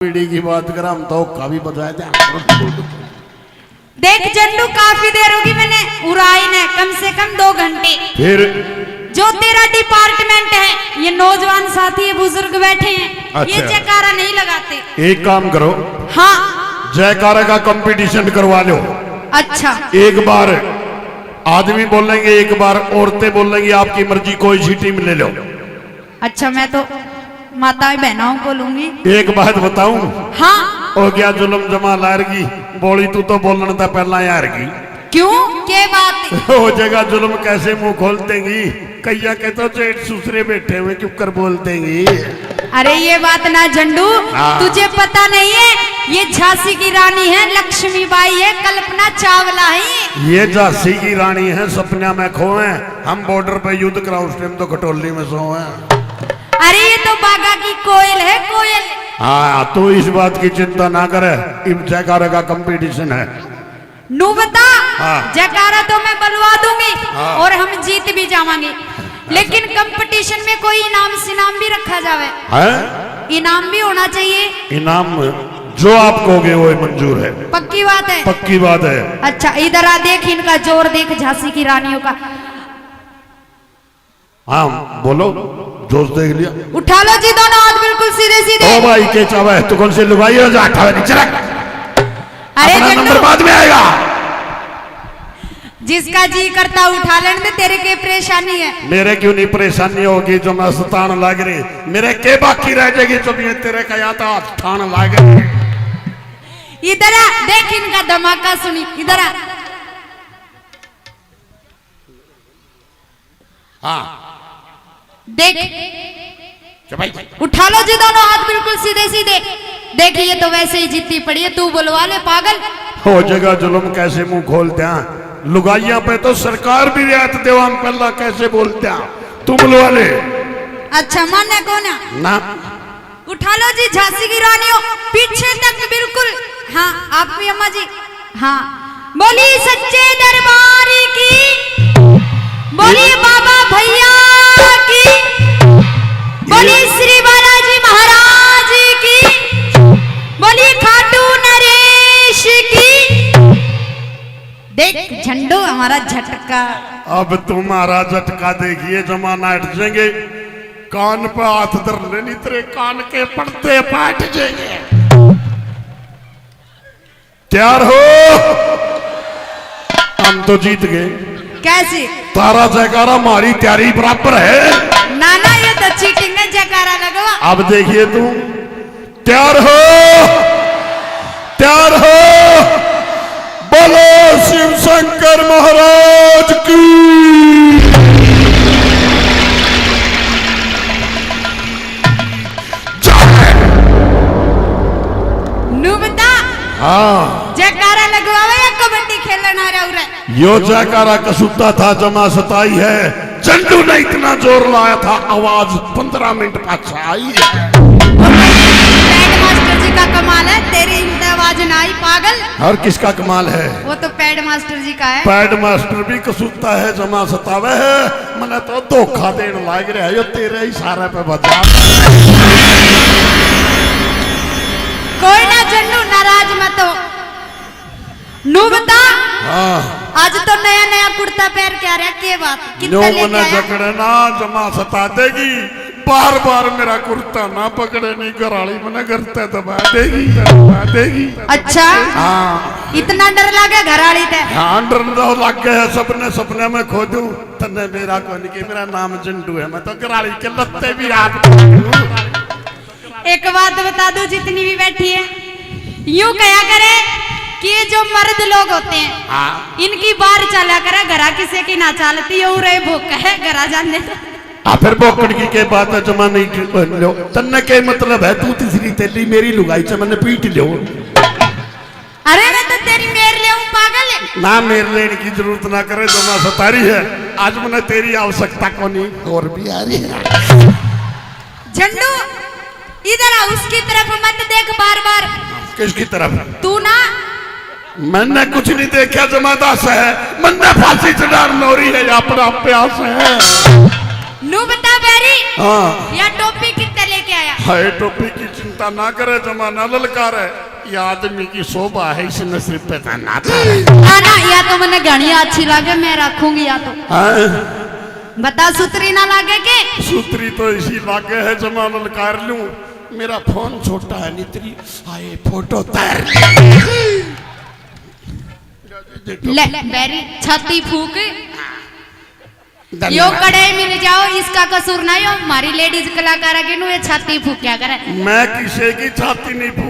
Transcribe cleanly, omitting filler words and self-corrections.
पीढ़ी की बात करा हम तो काफी बताया था। देख जंडू काफी देर होगी मैंने उड़ाई ने कम से कम 2 घंटे। फिर जो तेरा डिपार्टमेंट है ये नौजवान साथी ये बुजुर्ग बैठे हैं। अच्छा। ये जयकारा नहीं लगाते। एक काम करो, हाँ जयकारा का कंपटीशन करवा लो। अच्छा एक बार आदमी बोलेंगे, एक बार औरतें बोलेंगी, आपकी मर्जी कोई सी टीम ले लो। अच्छा मैं तो माता बहनों को लूंगी। एक बात बताऊं, हाँ ओ क्या जुल्म जमा लारगी बोली तू तो बोलने था पहला यारगी। क्यों के बात हो जगह जुल्म कैसे मुंह खोल देंगी, कैया के तो जेठ सुसरे बैठे हुए चुप कर बोल देंगी। अरे ये बात ना झंडू, हाँ। तुझे पता नहीं है ये झांसी की रानी है, लक्ष्मीबाई है, कल्पना चावला है। ये झांसी की रानी है, सपना में खोए, हम बॉर्डर पे युद्ध करा उस टाइम तो खटोली में सोए। अरे ये तो बागा की कोयल है, कोयल। हाँ तो इस बात की चिंता ना करे, जयकारा का कंपटीशन है। नू बता, हाँ। जयकारा तो मैं बलवा दूंगी, हाँ। और हम जीत भी जावांगे, लेकिन कंपटीशन में कोई इनाम सिनाम भी रखा जावे। है इनाम भी होना चाहिए। इनाम जो आप कहोगे वो मंजूर है। पक्की बात है। पक्की बात है। अच्छा इधर आ, देख इनका जोर देख झांसी की रानियों का। हाँ बोलो, जोश देख लिया। उठा लो जी दोनों हाथ बिल्कुल सीधे सीधे। ओ भाई के चावे तू कौन से लुगाई हो जा उठावे नहीं चला। अरे अपना जंडू, नंबर बाद में आएगा। जिसका जी करता उठा लेने दे, तेरे के परेशानी है। मेरे क्यों नहीं परेशानी होगी, जो मैं सतान लाग रही मेरे के बाकी रह जाएगी, जब ये तेरे का या तो ठान लाग रही। इधर आ, देख इनका धमाका सुनी, इधर आ। हाँ देख भाई उठा लो जी दोनों हाथ बिल्कुल सीधे सीधे। देखिए तो वैसे ही जीती पड़ी है, तू बुलवा ले पागल। हो जगह जुल्म कैसे मुंह खोलते हैं, लुगाइया पे तो सरकार भी रियायत देवान पल्ला कैसे बोलते हैं, तू बुलवा ले। अच्छा माने कौन है? ना उठा लो जी झांसी की रानियों, पीछे तक बिल्कुल। हाँ आप भी अम्मा जी। हाँ बोली सच्चे दरबार की, बोली बाबा भैया की, बोली श्री बालाजी महाराज की, बोली खाटू नरेश की। देख झंडू हमारा झटका। अब तुम्हारा झटका देखिए, जमाना हट जाएंगे, कान पे हाथ धर लेनी तेरे कान के पड़ते पाट जाएंगे। तैयार हो? हम तो जीत गए। कैसे? तारा जयकारा हमारी तैयारी बराबर है। ना ना ये तो चीटिंग है, जयकारा लगवा। अब देखिए तुम, तैयार हो? तैयार हो? बोलो शिव शंकर महाराज की। नू बता, हाँ जयकारा लगवावे या कबड्डी खेलना आ रहा है? यो जयकारा कसूता था, जमा सताई है। चंडू ने इतना जोर लाया था, आवाज 15 मिनट पाछा आई है। पैड मास्टर जी का कमाल है, तेरी इंत आवाज ना आई पागल। और किसका कमाल है? वो तो पैड मास्टर जी का है। पैड मास्टर भी कसूता है, जमा सतावे है। मैंने तो धोखा देने लाग रहा है, यो तेरे इशारे पे बचा। कोई ना झंडू, नाराज मत हो। नू बता, हाँ आज तो नया नया कुर्ता पहन के आ रहा, के बात नो कितना लेके मना आया? जकड़े ना, जमा सता देगी। बार बार मेरा कुर्ता ना पकड़े, नहीं घराली मैंने करते दबा देगी, दबा देगी। अच्छा हाँ इतना डर लगा घराड़ी ते? हाँ डर तो लग गया, सपने सपने में खो दूं तन्ने मेरा कौन की, मेरा नाम चिंटू है, मैं तो घराली के लत्ते भी आप। एक बात बता दो जितनी भी बैठी है, यूं कहा करे कि ये जो मर्द लोग होते हैं, हाँ इनकी बार चला करे, घरा किसी की ना चलती है, उरे भूख है घरा जाने दे। फिर बोकड़ की के बात है, जमा नहीं लो तन्ने के मतलब है, तू तीसरी तेली मेरी लुगाई से मैंने पीट लो। अरे मैं तो तेरी मेर ले हूं पागल है। ना मेरे लेने की जरूरत ना करे, जमा सतारी है, आज मैंने तेरी आवश्यकता को नहीं और भी आ रही है। झंडू इधर आ, उसकी तरफ मत देख बार बार। किसकी तरफ? तू ना, मैंने कुछ नहीं देखा, जमादास है, मैंने फांसी चढ़ा नौरी है, अपना प्यास है। नू बता बैरी हाँ या टोपी कितने लेके आया? है टोपी की चिंता ना करे, जमाना ललकार है, ये आदमी की शोभा है, इस नसीब पे था ना ना या तो मैंने घनी अच्छी लगे मैं रखूंगी, या तो बता सुतरी ना लागे के? सूत्री तो इसी लागे है, जमाना ललकार लूं, मेरा फोन छोटा है नितरी, आए फोटो तैर ले बैरी छाती फूक यो कड़े मिल जाओ, इसका कसूर ना यो, हमारी लेडीज कलाकार आगे नु ये छाती फूक क्या करे? मैं किसी की छाती नहीं फूक